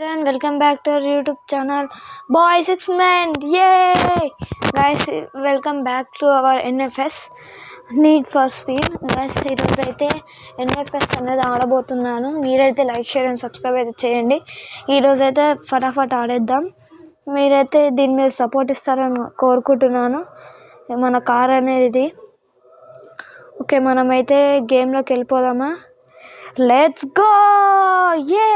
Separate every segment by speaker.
Speaker 1: And welcome back to our YouTube channel Boy 6 Men. Yay guys, welcome back to our NFS Need for Speed. Guys, ఈరోజు అయితే NFS అనేది ఆడబోతున్నాను. మీరైతే like share and subscribe అయితే చేయండి. ఈరోజు అయితే ఫటాఫట్ ఆడేద్దాం. మీరైతే దీని మీద సపోర్ట్ ఇస్తారని కోరుకుంటున్నాను. మన కార్ అనేది ఓకే, మనమైతే గేమ్లోకి వెళ్ళిపోదామా? Let's go. యే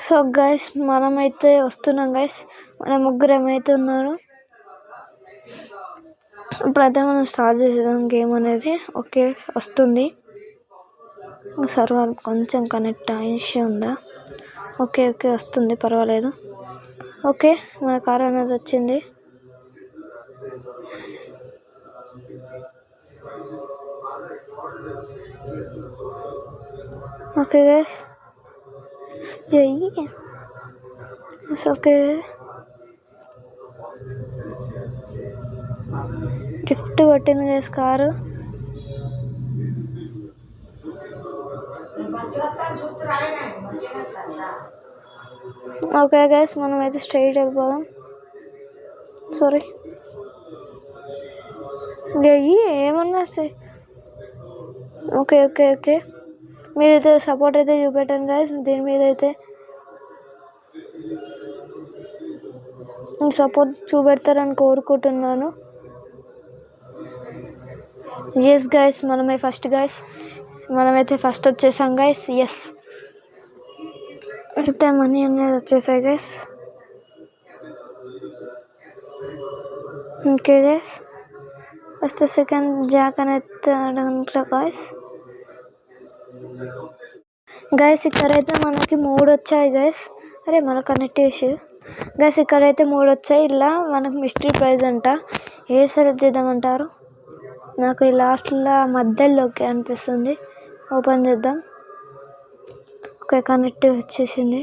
Speaker 1: సో గైస్, మనమైతే వస్తున్నాం గైస్. మన ముగ్గురం అయితే ఉన్నారు. ఇప్పుడైతే మనం స్టార్ట్ చేసేద్దాం గేమ్ అనేది. ఓకే, వస్తుంది. సర్వర్ కొంచెం కనెక్ట్ ఇష్యూ ఉందా? ఓకే ఓకే, వస్తుంది, పర్వాలేదు. ఓకే, మన కార్ అనేది వచ్చింది. ఓకే గైస్, ఓకే, డ్రిఫ్ట్ కొట్టింది గైస్ కారు. ఓకే గైస్, మనం అయితే స్ట్రైట్ వెళ్ళిపోదాం. సారీ, ఏమన్నా ఓకే ఓకే ఓకే, మీరైతే సపోర్ట్ అయితే చూపెట్టండి గైస్. దీని మీద అయితే సపోర్ట్ చూపెడతారని కోరుకుంటున్నాను. ఎస్ గైస్, మనమైతే ఫస్ట్ వచ్చేసాం గైస్. ఎస్, అయితే మనీ అనేది వచ్చేసాయి guys. Okay guys, first second Jack అనేది గైస్. ఇక్కడైతే మనకి 3 వచ్చాయి గైస్. అరే, మన కనెక్ట్ చేసి గైస్, ఇక్కడైతే 3 వచ్చాయి. ఇలా మనకు మిస్టరీ ప్రైజ్ అంట. ఏ సెలెక్ట్ చేద్దామంటారు? నాకు ఈ లాస్ట్లో మధ్యలోకి అనిపిస్తుంది. ఓపెన్ చేద్దాం. ఓకే, కనెక్ట్ వచ్చేసింది.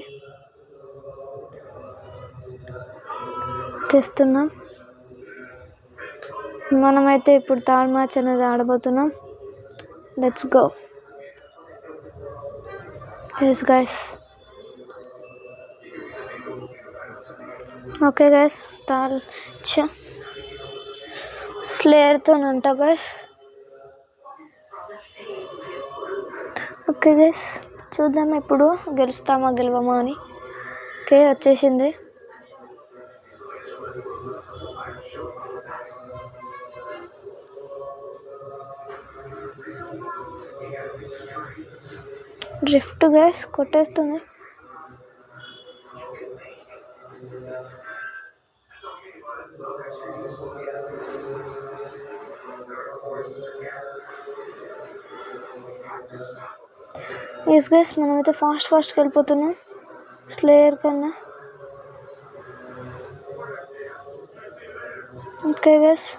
Speaker 1: చేస్తున్నాం. మనమైతే ఇప్పుడు థర్డ్ మ్యాచ్ అనేది ఆడబోతున్నాం. Let's go. Yes guys. Okay guys, స్లేయర్తోనంట గైస్. ఓకే గైస్, చూద్దాం ఇప్పుడు గెలుస్తామా గెలవమా అని. ఓకే, వచ్చేసింది. డ్రిఫ్ట్ గైస్ కొట్టేస్తుంది. ఎస్ గైస్, మనమైతే ఫాస్ట్గా వెళ్ళిపోతున్నాం స్లేయర్ కన్నా. ఓకే గైస్,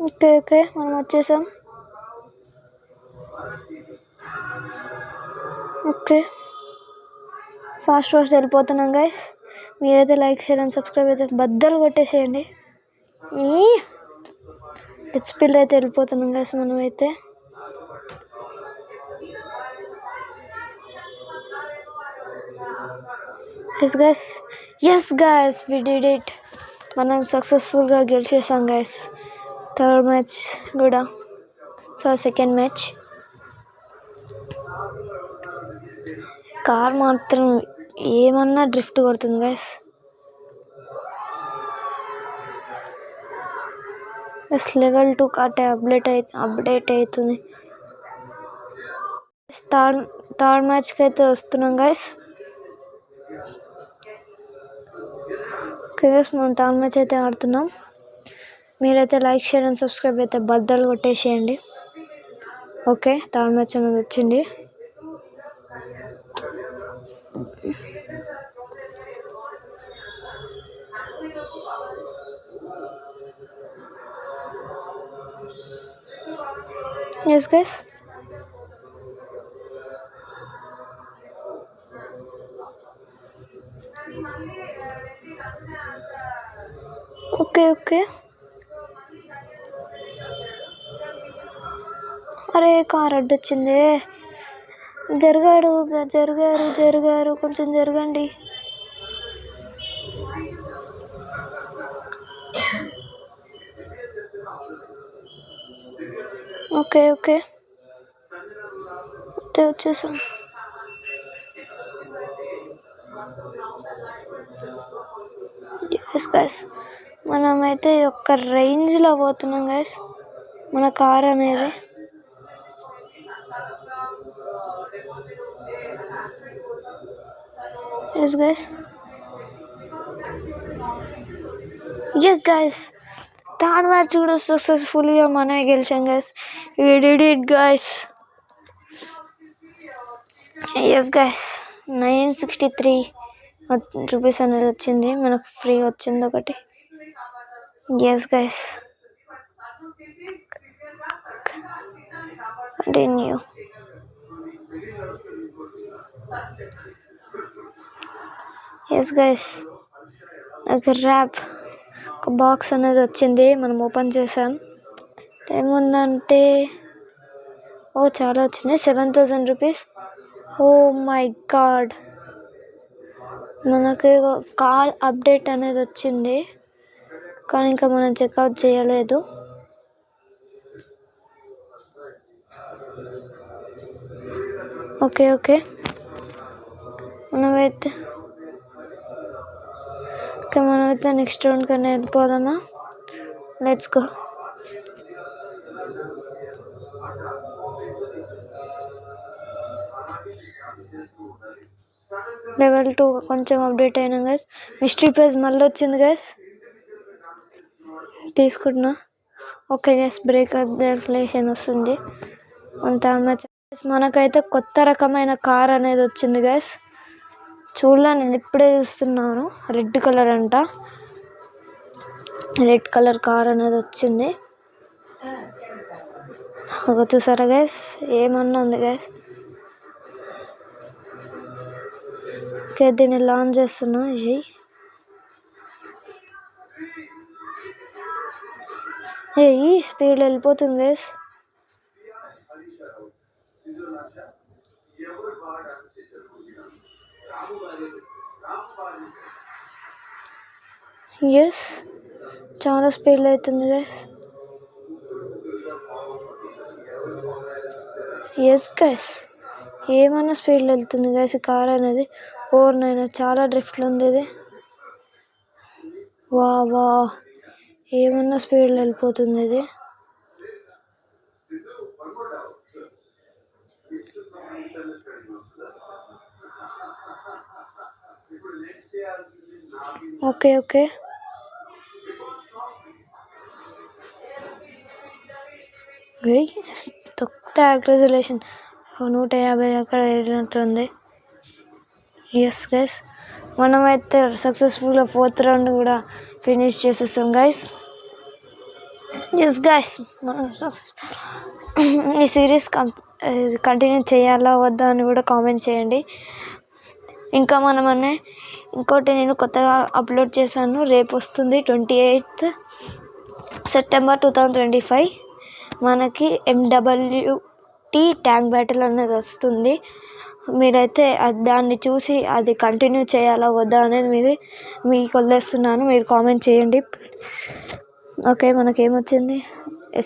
Speaker 1: ఓకే ఓకే, మనం వచ్చేసాం. ఓకే, ఫాస్ట్ వెళ్ళిపోతున్నాం గైస్. మీరైతే లైక్ షేర్ అండ్ సబ్స్క్రైబ్ అయితే బద్దలు కొట్టేసేయండి. లెట్స్ పిల్ అయితే వెళ్ళిపోతున్నాం గైస్ మనమైతే. Yes guys, we did it. మనం సక్సెస్ఫుల్గా గెలిచేసాం గైస్. థర్డ్ మ్యాచ్ కూడా, సెకండ్ మ్యాచ్. కార్ మాత్రం ఏమన్నా డ్రిఫ్ట్ కొడుతుంది గైస్. లెవెల్ 2 కాటే అప్డేట్ అవుతుంది. థర్డ్ మ్యాచ్కి అయితే వస్తున్నాం గైస్. ఓకే గైస్, మనం థర్డ్ మ్యాచ్ అయితే ఆడుతున్నాం. మీరైతే లైక్ షేర్ అండ్ సబ్స్క్రైబ్ అయితే బద్దలు కొట్టేసేయండి. ఓకే, థర్డ్ మ్యాచ్ అనేది వచ్చింది. Yes guys, okay okay. అరే కార్ అడ్డొచ్చింది. జరిగారు కొంచెం జరగండి. ఓకే ఓకే వచ్చేసాం. ఎస్ గైస్, మనమైతే ఒక్క రేంజ్లో పోతున్నాం గైస్ మన కార్ అనేది. ఎస్ గైస్, థర్డ్ మ్యాచ్ కూడా సక్సెస్ఫుల్గా మనమే గెలిచాం guys. We did it guys. Yes guys, 963 rupees అనేది వచ్చింది మనకు, ఫ్రీ వచ్చింది ఒకటి. Yes guys, continue. Yes guys, నాకు ర్యాప్ ఒక బాక్స్ అనేది వచ్చింది, మనం ఓపెన్ చేసాం. ఏముందంటే చాలా వచ్చినాయి, 7000 రూపీస్. ఓ మై గాడ్, మనకి కాల్ అప్డేట్ అనేది వచ్చింది కానీ ఇంకా మనం చెక్అవుట్ చేయలేదు. ఓకే ఓకే, మనమైతే నెక్స్ట్ రౌండ్ కన్నా వెళ్ళిపోదామా? Let's go. లెవెల్ 2 కొంచెం అప్డేట్ అయినా గైస్. మిస్టరీ పేజ్ మళ్ళీ వచ్చింది గైస్, తీసుకుంటున్నా. ఓకే గైస్, బ్రేక్ డెఫినేషన్ వస్తుంది. మనకైతే కొత్త రకమైన కార్ అనేది వచ్చింది గైస్. నేను ఇప్పుడే చూస్తున్నాను. రెడ్ కలర్ అంట, రెడ్ కలర్ కార్ అనేది వచ్చింది. చూసారా గైస్, ఏమన్నా ఉంది గైస్. ఓకే, దీన్ని లాంచ్ చేస్తున్నా. ఈ స్పీడ్ వెళ్ళిపోతుంది గైస్. ఎస్, చాలా స్పీడ్లో అవుతుంది గైస్. ఎస్ గైస్, ఏమన్నా స్పీడ్లో వెళ్తుంది గైస్ ఈ కార్ అనేది. నైనా చాలా డ్రిఫ్ట్లో ఉంది ఇది. వా ఏమన్నా స్పీడ్లో వెళ్ళిపోతుంది ఇది. ఓకే ఓకే, తొక్కితే యాక్టివేషన్ 150 అక్కడ వెళ్ళినట్టుంది. ఎస్ గైస్, మనమైతే సక్సెస్ఫుల్గా 4th రౌండ్ కూడా ఫినిష్ చేసేస్తాం గైస్. ఎస్ గైస్, మనం ఈ సిరీస్ కంటిన్యూ చేయాలా వద్దా అని కూడా కామెంట్ చేయండి. ఇంకా ఇంకోటి నేను కొత్తగా అప్లోడ్ చేశాను, రేపు వస్తుంది 28th సెప్టెంబర్ 2025. మనకి MWT ట్యాంక్ బ్యాటిల్ అనేది వస్తుంది. మీరైతే దాన్ని చూసి అది కంటిన్యూ చేయాలా వద్దా అనేది మీకు వదిలేస్తున్నాను, మీరు కామెంట్ చేయండి. ఓకే, మనకేమొచ్చింది?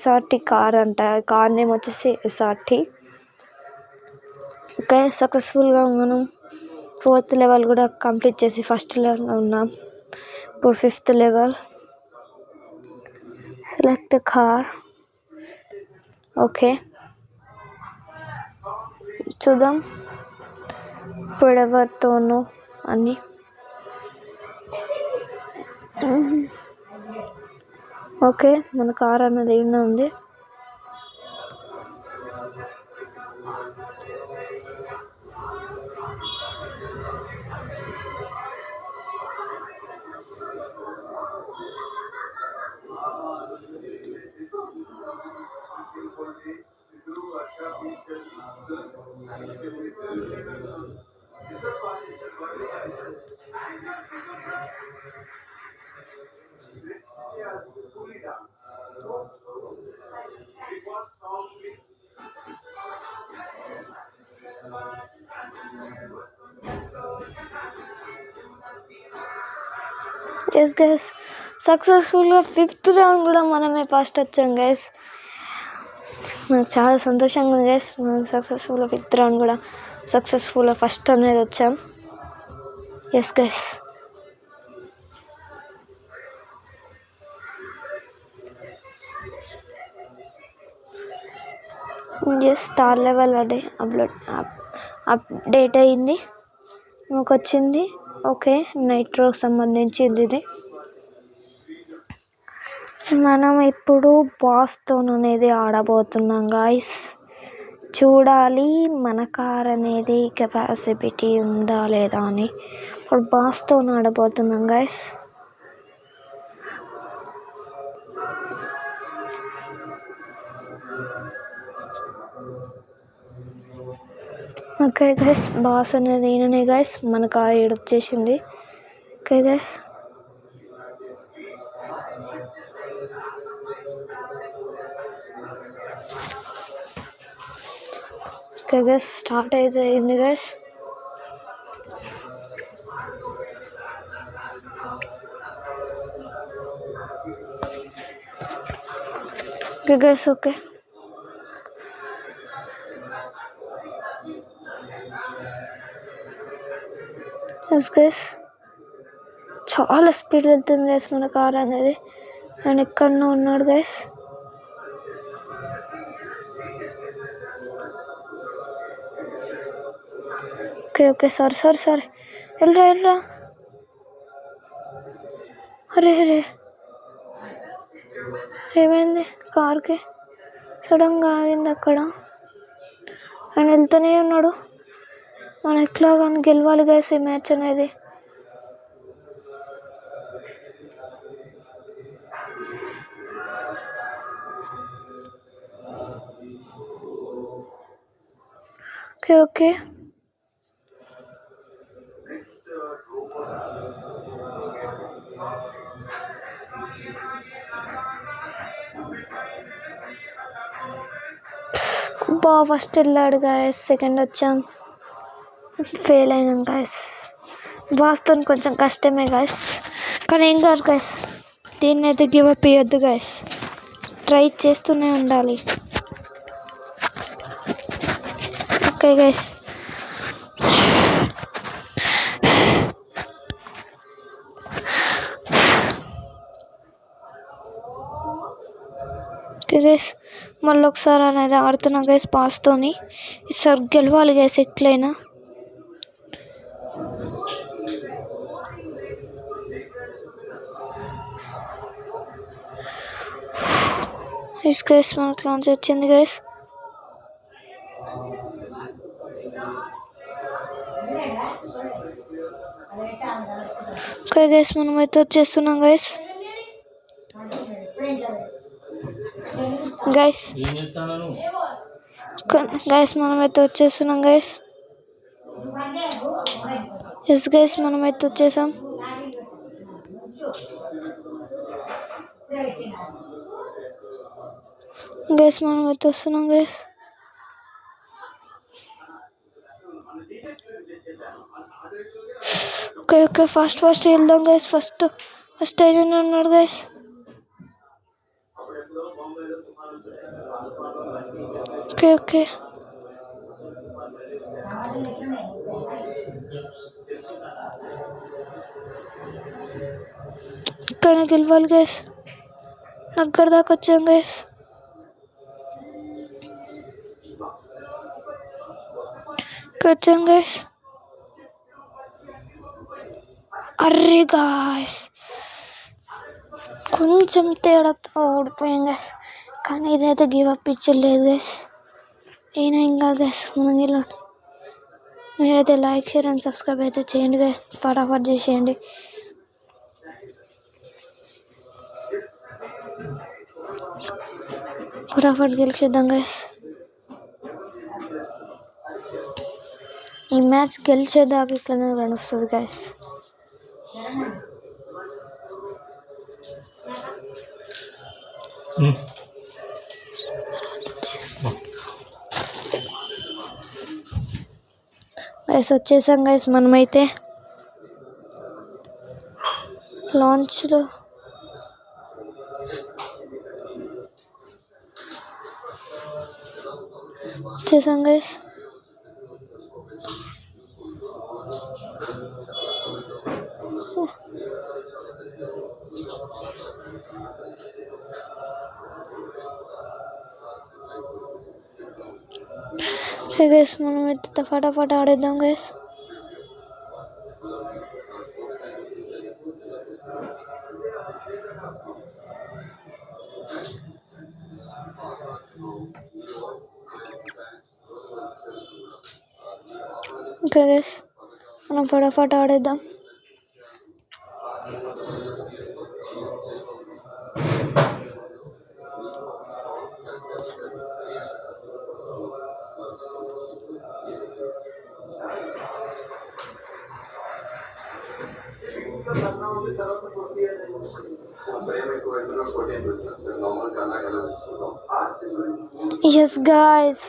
Speaker 1: SRT కార్ అంట, కార్ నేమ్ వచ్చేసి SRT. ఓకే, సక్సెస్ఫుల్గా మనం 4th లెవెల్ కూడా కంప్లీట్ చేసి ఫస్ట్ లెవెల్లో ఉన్నాం. ఇప్పుడు 5th level. Select car. Okay, చూద్దాం ఇప్పుడు ఎవరితోనూ అని. ఓకే, మన కార్ అన్నది ఏమన్నా ఉంది. ఎస్ గైస్, సక్సెస్ఫుల్గా 5th రౌండ్ కూడా మనమే ఫస్ట్ వచ్చాం గైస్. నాకు చాలా సంతోషంగా ఉంది గైస్. మనం సక్సెస్ఫుల్గా 5th రౌండ్ కూడా సక్సెస్ఫుల్గా ఫస్ట్ అనేది వచ్చాం. Yes guys, star level update అయింది, మాకు వచ్చింది. ఓకే, నైట్రోకి సంబంధించింది ఇది. మనం ఇప్పుడు బాస్తో అనేది ఆడబోతున్నాం గాయస్. చూడాలి మన కార్ అనేది కెపాసిటీ ఉందా లేదా అని. ఇప్పుడు బాస్తో ఆడబోతున్నాం గాయస్. ఓకే గైస్, బాస్ అనేది ఈయననే గైస్. మన కార్ వచ్చేసింది. Okay guys, okay guys, start అయితే అయింది guys. Okay guys, okay yes guys, చాలా స్పీడ్ వెళ్తుంది గైస్ మన కార్ అనేది. అండ్ ఎక్కడో ఉన్నాడు గైస్. ఓకే ఓకే, సారీ వెళ్ళరా. అరే ఏమైంది కార్కి? సడన్గా ఆగింది అక్కడ. ఆయన వెళ్తూనే ఉన్నాడు. మనం ఎట్లా కానీ గెలవాలి గైస్ ఈ మ్యాచ్ అనేది. ఓకే ఓకే, ఫస్ట్ వెళ్ళాడు గాయస్, సెకండ్ వచ్చాం, ఫెయిల్ అయినాం గాయస్. బాస్తో కొంచెం కష్టమే గాయస్, కానీ ఏం కాదు గాయస్. దీన్ని అయితే గివ్ అప్ ఇవ్వద్దు గాయస్, ట్రై చేస్తూనే ఉండాలి. ఓకే గాయస్, గైస్ మళ్ళీ ఒకసారి అనేది ఆడుతున్నా గైస్ బాస్తోని. ఈసారి గెలవాలి గైస్ ఎట్లయినా. ఇస్ గైస్ మనకు లాంచ్ వచ్చింది గైస్. ఓకే గైస్, మనం అయితే వచ్చేస్తున్నాం గైస్. గైస్ మనమైతే వచ్చేస్తున్నాం గైస్. ఎస్ గైస్, మనమైతే వచ్చేసాం. గైస్ మనమైతే వస్తున్నాం గైస్. ఓకే ఓకే, ఫస్ట్ వెళ్దాం గైస్. ఫస్ట్ అయినా ఉన్నాడు గైస్. ఓకే ఓకే, ఇక్కడ గెలవాలి గైస్. దగ్గర దాకా వచ్చాం గైస్. వచ్చాం గైస్. అర్రే గాయస్, కొంచెం తేడాతో ఓడిపోయాం గైస్. కానీ ఇదైతే గివ్ అప్ ఇచ్చలేదు గైస్. అయినా ఇంకా గైస్ మనం గెలవాలి. మీరైతే లైక్ షేర్ అండ్ సబ్స్క్రైబ్ అయితే చేయండి గైస్, ఫటాఫట్ చేసేయండి. ఫటాఫట్ గెలిచేద్దాం గైస్. ఈ మ్యాచ్ గెలిచేదాకా ఇట్లనే నడుస్తుంది గైస్. గైస్ వచ్చేసాం గైస్ మనమైతే లాంచ్లో. వచ్చేసాం గైస్. గైస్ మనమైతే ఫటాఫట్ ఆడేద్దాం గైస్. ఓకే గైస్ మనం ఫటాఫట్ ఆడేద్దాం. ఎస్ గాయస్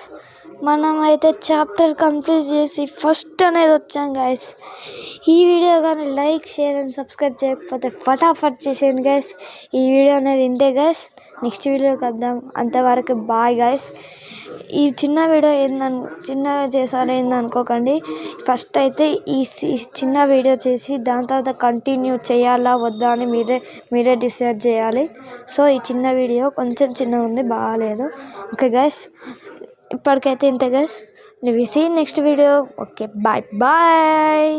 Speaker 1: మనమైతే చాప్టర్ కంప్లీట్ చేసి ఫస్ట్ అనేది వచ్చాం గాయస్. ఈ వీడియో కానీ లైక్ షేర్ అండ్ సబ్స్క్రైబ్ చేయకపోతే ఫటాఫట్ చేసేయండి గాయస్. ఈ వీడియో అనేది ఇంతే గాయస్. నెక్స్ట్ వీడియోకి వద్దాం. అంతవరకు బాయ్ గాయస్. ఈ చిన్న వీడియో చిన్నగా చేశాను అనుకోకండి. ఫస్ట్ అయితే ఈ చిన్న వీడియో చేసి దాని తర్వాత కంటిన్యూ చేయాలా వద్దా అని మీరే డిసైడ్ చేయాలి. సో ఈ చిన్న వీడియో కొంచెం చిన్నగా ఉంది, బాగాలేదు. ఓకే గైస్, ఇప్పటికైతే ఇంతే guys. We see next video. Okay bye bye.